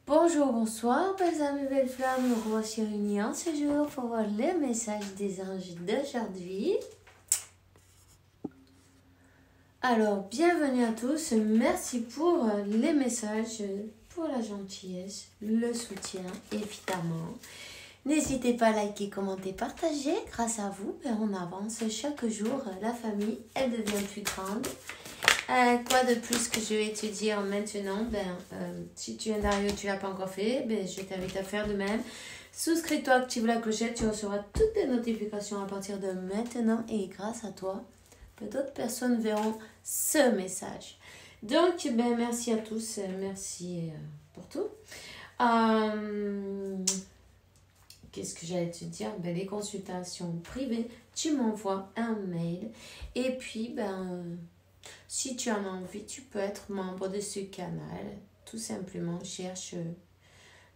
Bonjour, bonsoir, belles amis, belles flammes. Nous voici réunis en ce jour pour voir les messages des anges d'aujourd'hui. Alors, bienvenue à tous. Merci pour les messages, pour la gentillesse, le soutien, évidemment. N'hésitez pas à liker, commenter, partager. Grâce à vous, on avance chaque jour. La famille, elle devient plus grande. Quoi de plus que je vais te dire maintenant? Si tu viens d'arriver, tu ne l'as pas encore fait, je t'invite à faire de même. Souscris-toi, active la clochette, tu recevras toutes les notifications à partir de maintenant. Et grâce à toi, d'autres personnes verront ce message. Donc, merci à tous. Merci pour tout. Qu'est-ce que j'allais te dire? Les consultations privées, tu m'envoies un mail. Et puis, si tu en as envie, tu peux être membre de ce canal. Tout simplement, cherche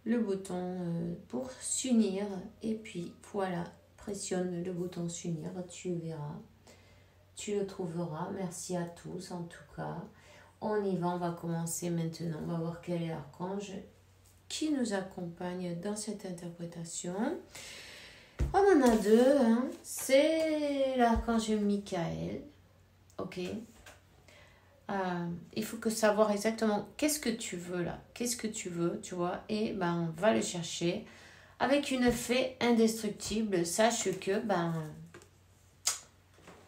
le bouton pour s'unir. Et puis, voilà, pressionne le bouton s'unir. Tu verras. Tu le trouveras. Merci à tous, en tout cas. On y va, on va commencer maintenant. On va voir quel est l'archange qui nous accompagne dans cette interprétation. On en a deux. C'est l'archange Michael. Ok. Il faut que savoir exactement qu'est-ce que tu veux là, qu'est-ce que tu veux, tu vois, et on va le chercher avec une fée indestructible. Sache que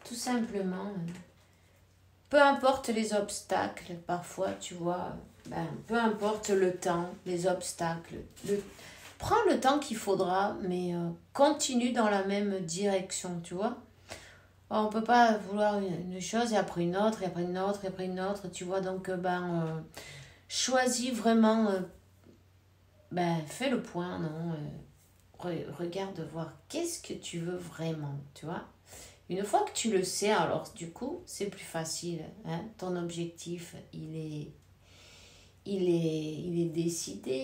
tout simplement, peu importe les obstacles, parfois tu vois, peu importe le temps, les obstacles, prends le temps qu'il faudra, mais continue dans la même direction, tu vois. On ne peut pas vouloir une chose et après une autre, et après une autre, et après une autre, tu vois. Donc, choisis vraiment, fais le point, non regarde voir qu'est-ce que tu veux vraiment, tu vois. Une fois que tu le sais, alors du coup, c'est plus facile. Ton objectif, il est décidé,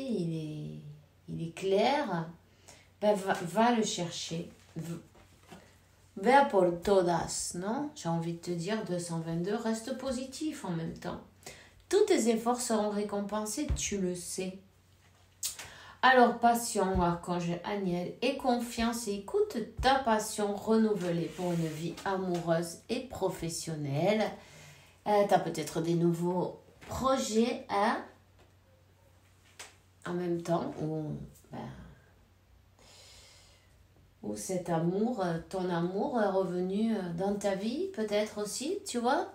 il est clair. Va le chercher. Vea por todas, non? J'ai envie de te dire, 222, reste positif en même temps. Tous tes efforts seront récompensés, tu le sais. Alors, passion, archange Aniel, et confiance et écoute ta passion renouvelée pour une vie amoureuse et professionnelle. Tu as peut-être des nouveaux projets, en même temps, ou cet amour, ton amour est revenu dans ta vie, peut-être aussi, tu vois.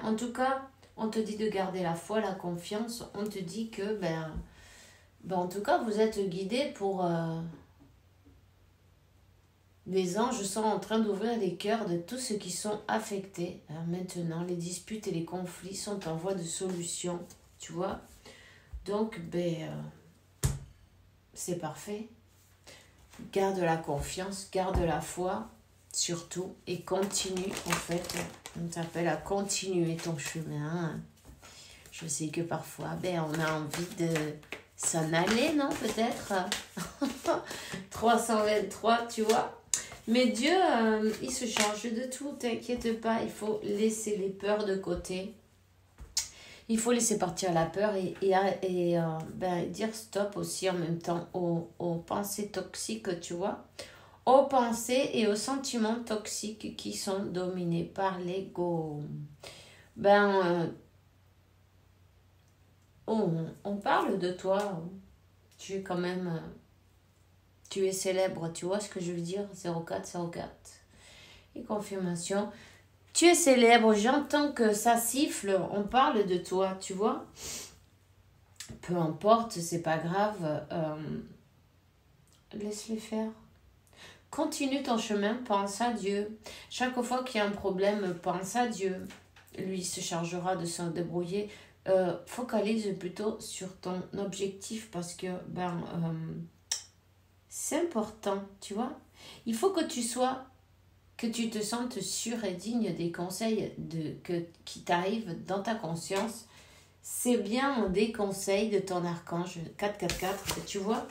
En tout cas, on te dit de garder la foi, la confiance. On te dit que, en tout cas, vous êtes guidés pour... les anges sont en train d'ouvrir les cœurs de tous ceux qui sont affectés. Maintenant, les disputes et les conflits sont en voie de solution, tu vois. Donc, c'est parfait. Garde la confiance, garde la foi, surtout, et continue, en fait. On t'appelle à continuer ton chemin. Je sais que parfois, on a envie de s'en aller, non, peut-être 323, tu vois. Mais Dieu, il se charge de tout, t'inquiète pas, il faut laisser les peurs de côté. Il faut laisser partir la peur et dire stop aussi en même temps aux pensées toxiques, tu vois. Aux pensées et aux sentiments toxiques qui sont dominés par l'ego. On parle de toi. Tu es quand même... tu es célèbre, tu vois ce que je veux dire? 0404. Et confirmation... Tu es célèbre, j'entends que ça siffle, on parle de toi, tu vois. Peu importe, c'est pas grave. Laisse-les faire. Continue ton chemin, pense à Dieu. Chaque fois qu'il y a un problème, pense à Dieu. Lui se chargera de s'en débrouiller. Focalise plutôt sur ton objectif parce que c'est important, tu vois. Il faut que tu te sentes sûr et digne des conseils qui t'arrivent dans ta conscience. C'est bien des conseils de ton archange 444, tu vois,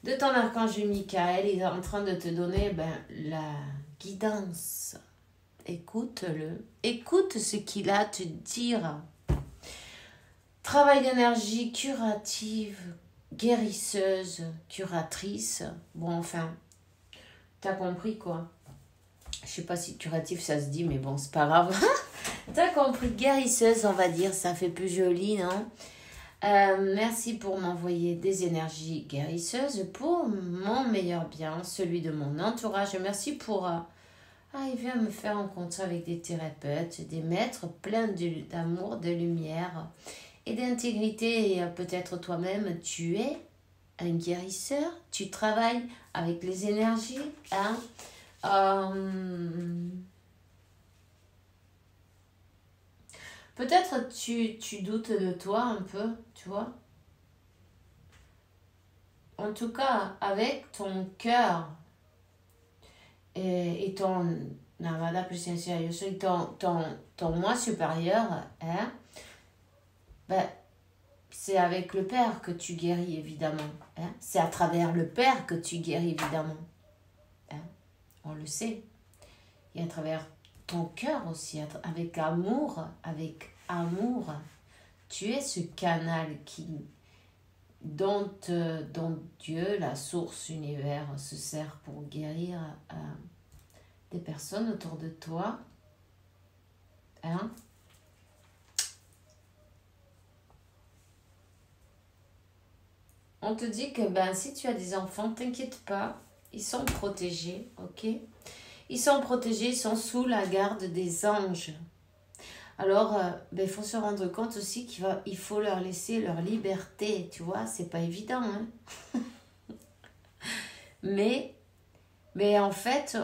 de ton archange Michael. Il est en train de te donner la guidance. Écoute-le. Écoute ce qu'il a à te dire. Travail d'énergie curative, guérisseuse, curatrice. Bon, enfin, t'as compris quoi. Je sais pas si curatif ça se dit, mais bon, c'est pas grave. T'as compris, guérisseuse, on va dire, ça fait plus joli, non? Merci pour m'envoyer des énergies guérisseuses pour mon meilleur bien, celui de mon entourage. Merci pour... il vient me faire rencontrer avec des thérapeutes, des maîtres pleins d'amour, de lumière et d'intégrité. Et peut-être toi-même, tu es un guérisseur. Tu travailles avec les énergies, hein? Peut-être tu doutes de toi un peu, tu vois. En tout cas, avec ton cœur et ton Navada plus et ton moi supérieur, hein, ben, c'est avec le Père que tu guéris, évidemment. Hein. C'est à travers le Père que tu guéris, évidemment. Hein. On le sait. Et à travers ton cœur aussi, avec amour, tu es ce canal dont Dieu, la source, univers, se sert pour guérir des personnes autour de toi. Hein? On te dit que si tu as des enfants, t'inquiète pas, ils sont protégés, ok? Ils sont protégés, ils sont sous la garde des anges. Alors, il faut se rendre compte aussi qu'il faut leur laisser leur liberté, tu vois, c'est pas évident, hein. mais en fait,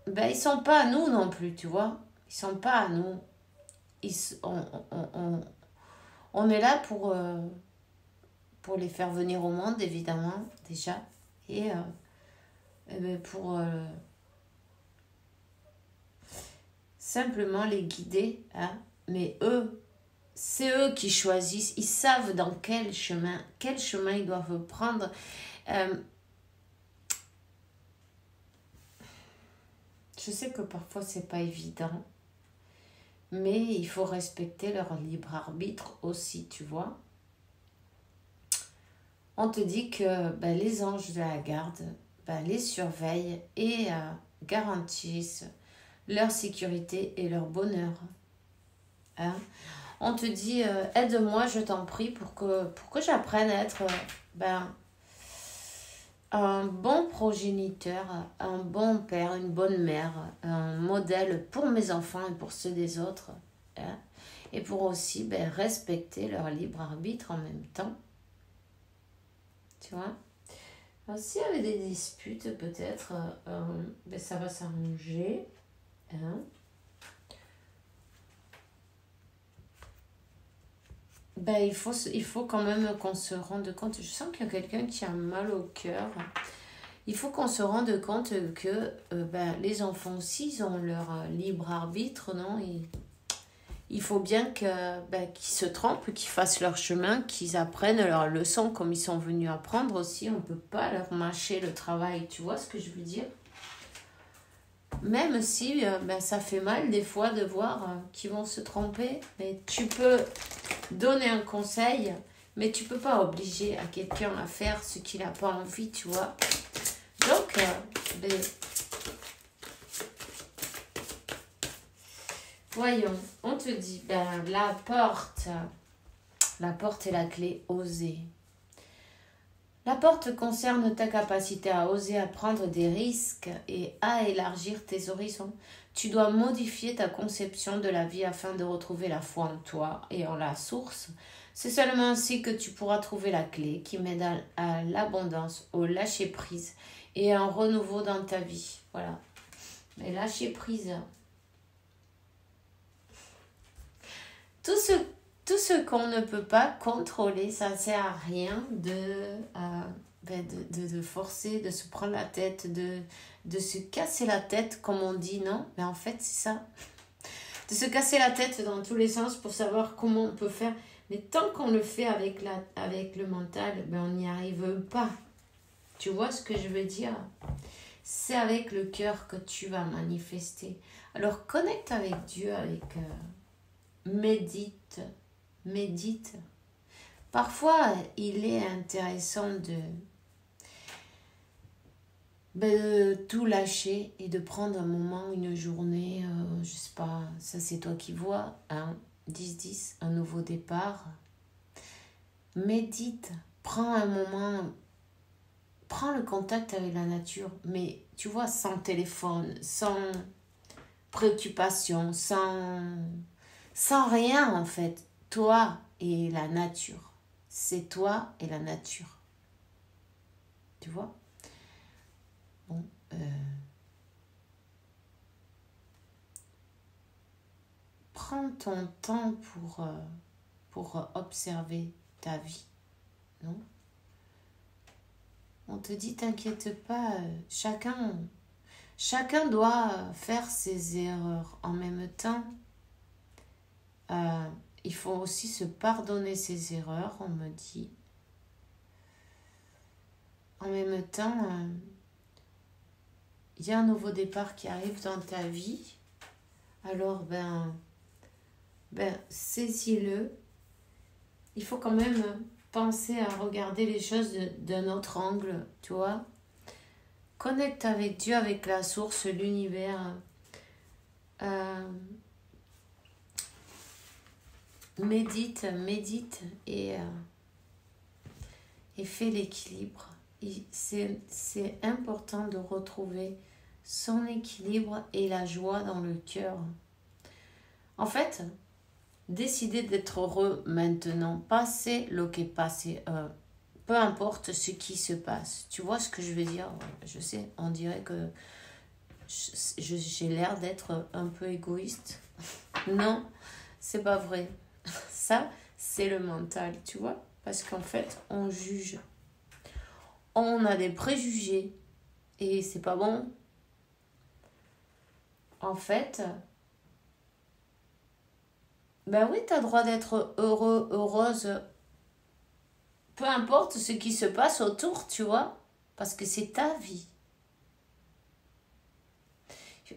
ils sont pas à nous non plus, tu vois. Ils sont pas à nous. On est là pour les faire venir au monde, évidemment, déjà. Et pour simplement les guider. Hein. Mais c'est eux qui choisissent. Ils savent dans quel chemin ils doivent prendre. Je sais que parfois, c'est pas évident. Mais il faut respecter leur libre arbitre aussi, tu vois. On te dit que les anges de la garde les surveillent et garantissent leur sécurité et leur bonheur. Hein? On te dit, aide-moi, je t'en prie, pour que j'apprenne à être un bon progéniteur, un bon père, une bonne mère, un modèle pour mes enfants et pour ceux des autres. Hein? Et pour aussi respecter leur libre arbitre en même temps. Tu vois? Alors, s'il y avait des disputes, peut-être, ça va s'arranger. Hein? Il faut quand même qu'on se rende compte. Je sens qu'il y a quelqu'un qui a mal au cœur. Il faut qu'on se rende compte que les enfants aussi, ils ont leur libre arbitre, non? Il faut bien qu'ils se trompent, qu'ils fassent leur chemin, qu'ils apprennent leurs leçons comme ils sont venus apprendre aussi. On ne peut pas leur mâcher le travail. Tu vois ce que je veux dire? Même si ça fait mal des fois de voir qu'ils vont se tromper. Mais tu peux donner un conseil, mais tu peux pas obliger à quelqu'un à faire ce qu'il n'a pas envie, tu vois. Donc, voyons, on te dit, la porte est la clé, oser. La porte concerne ta capacité à oser, à prendre des risques et à élargir tes horizons. Tu dois modifier ta conception de la vie afin de retrouver la foi en toi et en la source. C'est seulement ainsi que tu pourras trouver la clé qui m'aide à l'abondance, au lâcher-prise et à un renouveau dans ta vie. Voilà. Mais lâcher-prise. Tout ce qu'on ne peut pas contrôler, ça ne sert à rien de forcer, de se prendre la tête, de se casser la tête, comme on dit, non? Mais en fait, c'est ça. De se casser la tête dans tous les sens pour savoir comment on peut faire. Mais tant qu'on le fait avec le mental, on n'y arrive pas. Tu vois ce que je veux dire? C'est avec le cœur que tu vas manifester. Alors, connecte avec Dieu, médite, médite. Parfois, il est intéressant de tout lâcher et de prendre un moment, une journée, je sais pas, ça c'est toi qui vois, hein, 10-10, un nouveau départ. Médite, prends un moment, prends le contact avec la nature, mais tu vois, sans téléphone, sans préoccupation, sans rien en fait. Toi et la nature. C'est toi et la nature. Tu vois? Bon, prends ton temps pour observer ta vie, non? On te dit, t'inquiète pas, chacun doit faire ses erreurs. En même temps, il faut aussi se pardonner ses erreurs, on me dit. En même temps, il y a un nouveau départ qui arrive dans ta vie. Alors, saisis-le. Il faut quand même penser à regarder les choses d'un autre angle, tu vois. Connecte avec Dieu, avec la source, l'univers. Médite et fais l'équilibre. C'est important de retrouver son équilibre et la joie dans le cœur. En fait, décider d'être heureux maintenant, passer le qui est passé, peu importe ce qui se passe. Tu vois ce que je veux dire? Je sais, on dirait que j'ai l'air d'être un peu égoïste. Non, c'est pas vrai. Ça, c'est le mental, tu vois? Parce qu'en fait, on juge. On a des préjugés et c'est pas bon. En fait, ben oui, t'as le droit d'être heureux, heureuse. Peu importe ce qui se passe autour, tu vois, parce que c'est ta vie.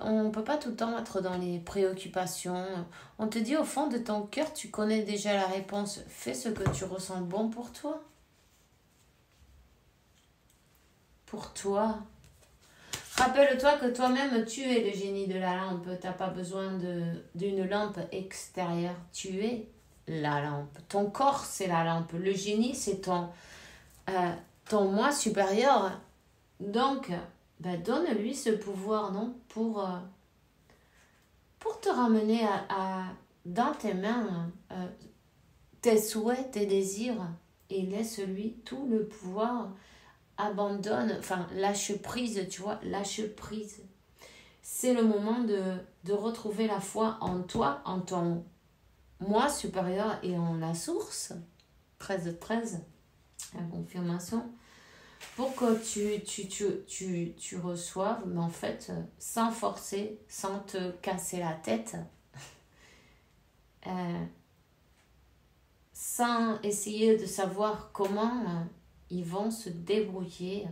On ne peut pas tout le temps être dans les préoccupations. On te dit au fond de ton cœur, tu connais déjà la réponse. Fais ce que tu ressens bon pour toi. Pour toi. Rappelle-toi que toi-même, tu es le génie de la lampe. Tu n'as pas besoin d'une lampe extérieure. Tu es la lampe. Ton corps, c'est la lampe. Le génie, c'est ton moi supérieur. Donc, donne-lui ce pouvoir, non? Pour te ramener dans tes mains tes souhaits, tes désirs. Et laisse-lui tout le pouvoir. Abandonne, lâche prise, tu vois, lâche prise. C'est le moment de retrouver la foi en toi, en ton moi supérieur et en la source. 13-13, la confirmation. Pour que tu reçoives, mais en fait, sans forcer, sans te casser la tête, sans essayer de savoir comment ils vont se débrouiller,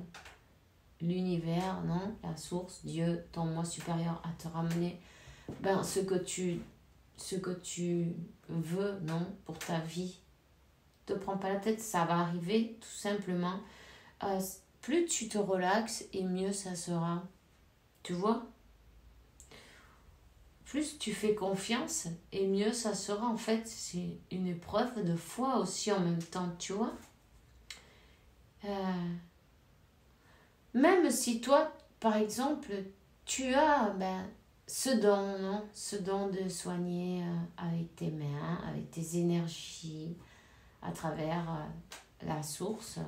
l'univers, non, la source, Dieu, ton moi supérieur, à te ramener ce que tu veux, non, pour ta vie. Ne te prends pas la tête, ça va arriver tout simplement. Plus tu te relaxes et mieux ça sera. Tu vois? Plus tu fais confiance et mieux ça sera. En fait, c'est une épreuve de foi aussi en même temps, tu vois? Même si toi, par exemple, tu as ce don, non? Ce don de soigner avec tes mains, avec tes énergies, à travers la source.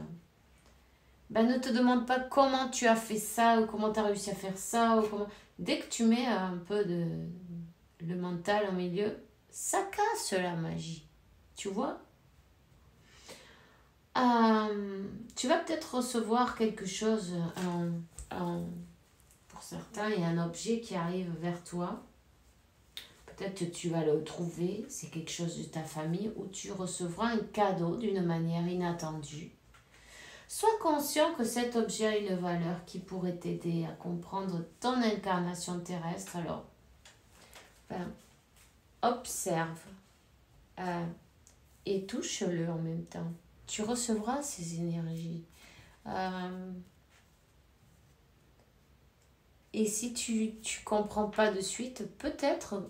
Ne te demande pas comment tu as fait ça ou comment tu as réussi à faire ça. Ou comment... Dès que tu mets un peu le mental au milieu, ça casse la magie. Tu vois? Tu vas peut-être recevoir quelque chose, pour certains, il y a un objet qui arrive vers toi. Peut-être que tu vas le trouver, c'est quelque chose de ta famille, ou tu recevras un cadeau d'une manière inattendue. Sois conscient que cet objet a une valeur qui pourrait t'aider à comprendre ton incarnation terrestre. Alors, observe. et touche-le en même temps. Tu recevras ces énergies. Et si tu ne comprends pas de suite, peut-être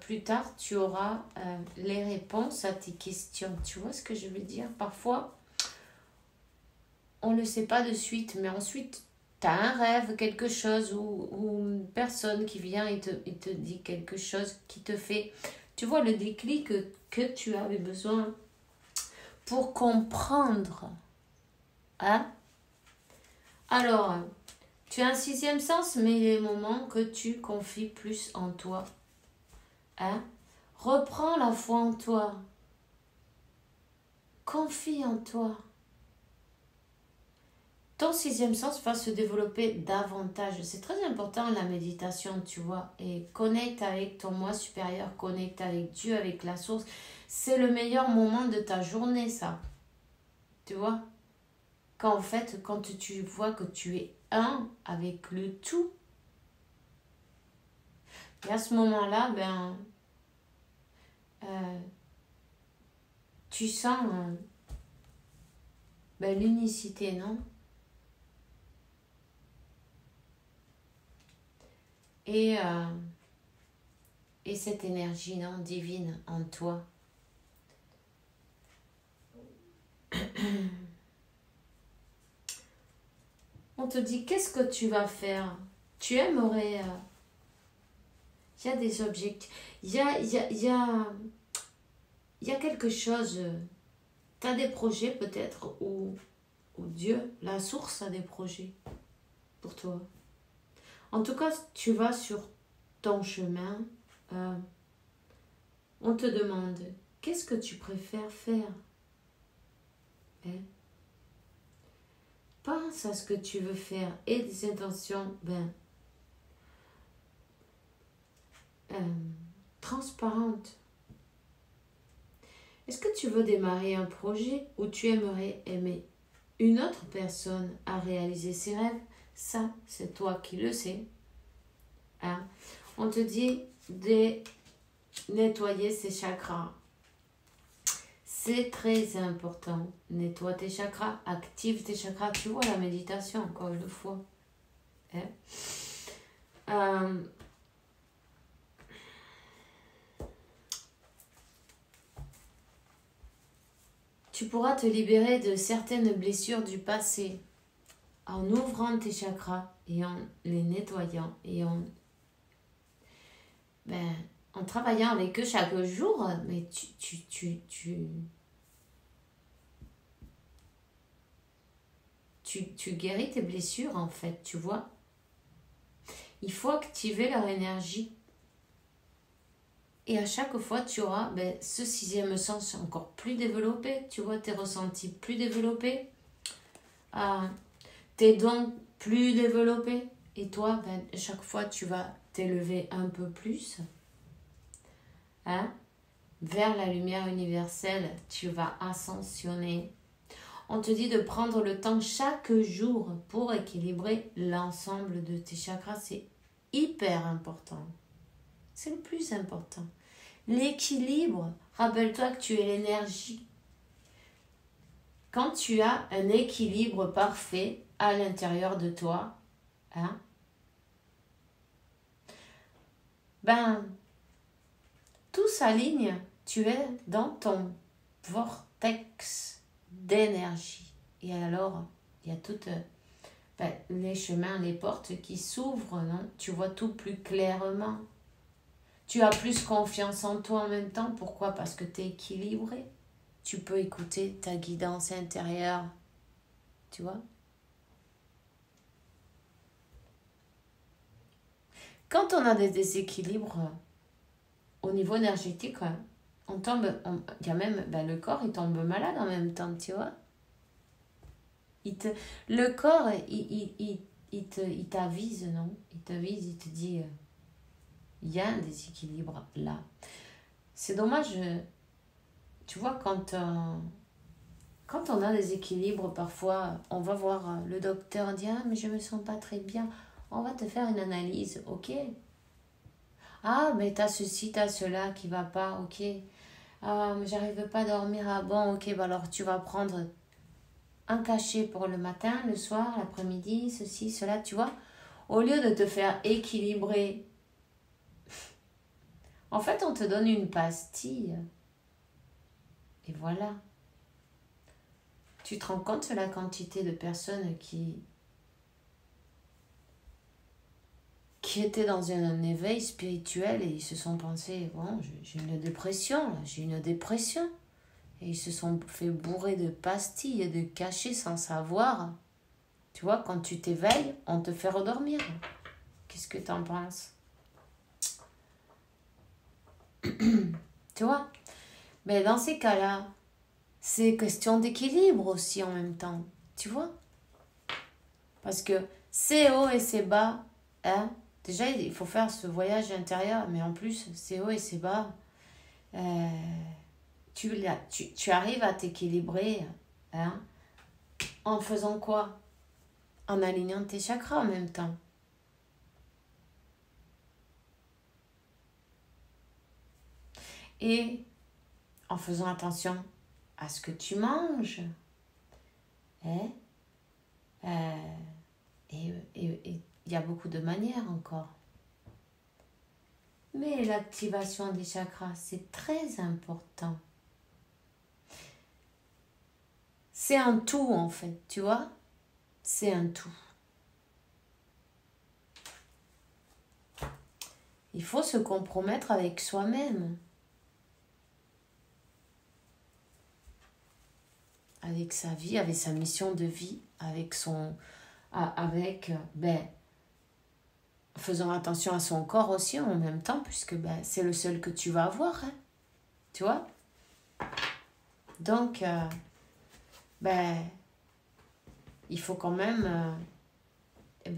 plus tard, tu auras les réponses à tes questions. Tu vois ce que je veux dire? Parfois, on ne le sait pas de suite, mais ensuite, tu as un rêve, quelque chose, ou une personne qui vient et te dit quelque chose qui te fait, tu vois, le déclic que tu avais besoin pour comprendre. Hein? Alors, tu as un sixième sens, mais il est moment que tu confies plus en toi. Hein? Reprends la foi en toi. Confie en toi. Ton sixième sens va se développer davantage. C'est très important la méditation, tu vois. Et connecte avec ton moi supérieur, connecte avec Dieu, avec la source. C'est le meilleur moment de ta journée, ça. Tu vois? Quand tu vois que tu es un avec le tout. Et à ce moment-là, tu sens l'unicité, non? Et cette énergie, non, divine en toi. On te dit, qu'est-ce que tu vas faire? Tu aimerais... Il y a des objectifs. Il y a quelque chose. Tu as des projets peut-être où Dieu, la source, a des projets pour toi. En tout cas, tu vas sur ton chemin. On te demande, qu'est-ce que tu préfères faire? Hein? Pense à ce que tu veux faire et des intentions transparentes. Est-ce que tu veux démarrer un projet où tu aimerais aimer une autre personne à réaliser ses rêves? Ça, c'est toi qui le sais. Hein? On te dit de nettoyer ses chakras. C'est très important. Nettoie tes chakras, active tes chakras. Tu vois la méditation, encore une fois. Hein? Tu pourras te libérer de certaines blessures du passé en ouvrant tes chakras et en les nettoyant et en travaillant avec eux chaque jour. Mais tu guéris tes blessures en fait, tu vois. Il faut activer leur énergie. Et à chaque fois, tu auras ce sixième sens encore plus développé. Tu vois, tes ressentis plus développés. Tes dons plus développés. Et toi, chaque fois, tu vas t'élever un peu plus. Hein? Vers la lumière universelle, tu vas ascensionner. On te dit de prendre le temps chaque jour pour équilibrer l'ensemble de tes chakras. C'est hyper important. C'est le plus important. L'équilibre, rappelle-toi que tu es l'énergie. Quand tu as un équilibre parfait à l'intérieur de toi, hein, tout s'aligne. Tu es dans ton vortex d'énergie. Et alors, il y a toutes les chemins, les portes qui s'ouvrent, non? Tu vois tout plus clairement. Tu as plus confiance en toi en même temps. Pourquoi? Parce que tu es équilibré. Tu peux écouter ta guidance intérieure. Tu vois? Quand on a des déséquilibres au niveau énergétique, on tombe, il y a même le corps, il tombe malade en même temps, tu vois? Le corps, il t'avise, non? Il t'avise, il te dit... il y a un déséquilibre là. C'est dommage, tu vois, quand on a des équilibres, parfois, on va voir le docteur, dire « Ah, mais je me sens pas très bien. » On va te faire une analyse, ok? Ah, mais t'as ceci, t'as cela qui va pas, ok? Ah, mais j'arrive pas à dormir. Ah bon, ok, bah alors tu vas prendre un cachet pour le matin, le soir, l'après-midi, ceci, cela, tu vois. Au lieu de te faire équilibrer, en fait, on te donne une pastille. Et voilà. Tu te rends compte de la quantité de personnes qui étaient dans un éveil spirituel et ils se sont pensés, bon, j'ai une dépression, là, j'ai une dépression. Et ils se sont fait bourrer de pastilles et de cachets sans savoir. Tu vois, quand tu t'éveilles, on te fait redormir. Qu'est-ce que t'en penses? Tu vois? Mais dans ces cas-là, c'est question d'équilibre aussi en même temps. Tu vois? Parce que c'est haut et c'est bas. Hein? Déjà, il faut faire ce voyage intérieur. Mais en plus, c'est haut et c'est bas. Tu arrives à t'équilibrer. Hein? En faisant quoi? En alignant tes chakras en même temps. Et en faisant attention à ce que tu manges. Hein? Et il y a beaucoup de manières encore. Mais l'activation des chakras, c'est très important. C'est un tout en fait, tu vois? C'est un tout. Il faut se compromettre avec soi-même. Avec sa vie, avec sa mission de vie, avec faisant attention à son corps aussi en même temps, puisque c'est le seul que tu vas avoir, hein, tu vois. Donc, il faut quand même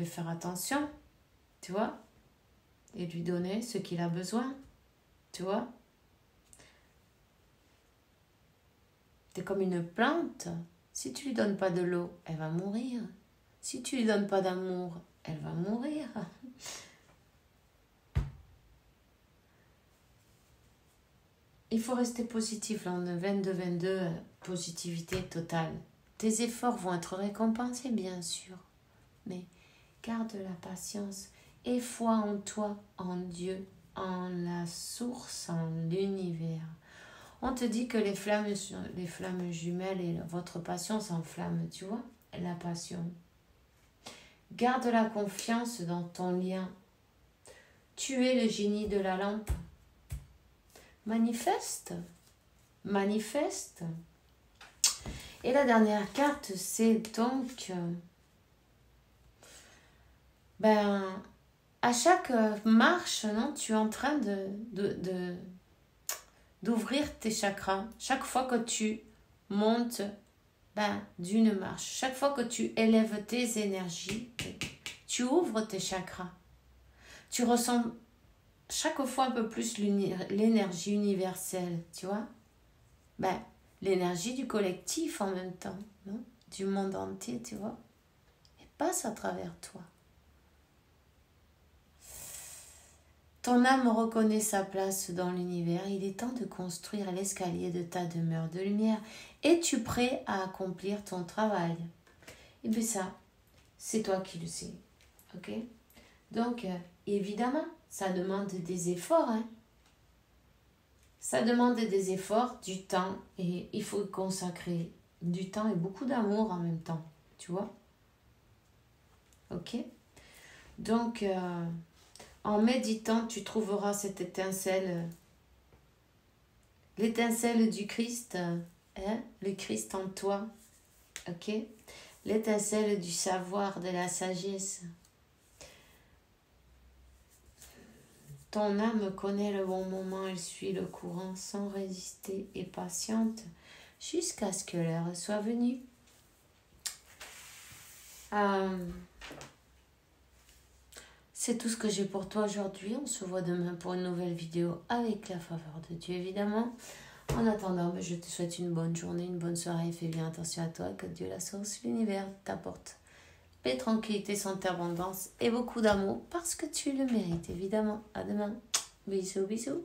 faire attention, tu vois, et lui donner ce qu'il a besoin, tu vois. T'es comme une plante. Si tu lui donnes pas de l'eau, elle va mourir. Si tu lui donnes pas d'amour, elle va mourir. Il faut rester positif là, en 22-22, positivité totale. Tes efforts vont être récompensés, bien sûr. Mais garde la patience et foi en toi, en Dieu, en la source, en l'univers. On te dit que les flammes jumelles et votre passion s'enflamment, tu vois, la passion. Garde la confiance dans ton lien. Tu es le génie de la lampe. Manifeste. Manifeste. Et la dernière carte, c'est donc... à chaque marche, non, tu es en train d'ouvrir tes chakras. Chaque fois que tu montes d'une marche, chaque fois que tu élèves tes énergies, tu ouvres tes chakras. Tu ressens chaque fois un peu plus l'énergie universelle, tu vois. L'énergie du collectif en même temps, non, du monde entier, tu vois. Elle passe à travers toi. Ton âme reconnaît sa place dans l'univers. Il est temps de construire l'escalier de ta demeure de lumière. Es-tu prêt à accomplir ton travail? Et bien ça, c'est toi qui le sais. Ok? Donc, évidemment, ça demande des efforts. Hein? Ça demande des efforts, du temps. Et il faut consacrer du temps et beaucoup d'amour en même temps. Tu vois? Ok? Donc... en méditant, tu trouveras cette étincelle, l'étincelle du Christ, hein? Le Christ en toi, ok? L'étincelle du savoir, de la sagesse. Ton âme connaît le bon moment, elle suit le courant sans résister et patiente jusqu'à ce que l'heure soit venue. C'est tout ce que j'ai pour toi aujourd'hui. On se voit demain pour une nouvelle vidéo avec la faveur de Dieu, évidemment. En attendant, je te souhaite une bonne journée, une bonne soirée. Fais bien attention à toi, que Dieu, la source, l'univers t'apporte paix, tranquillité, santé, abondance et beaucoup d'amour parce que tu le mérites, évidemment. À demain. Bisous, bisous.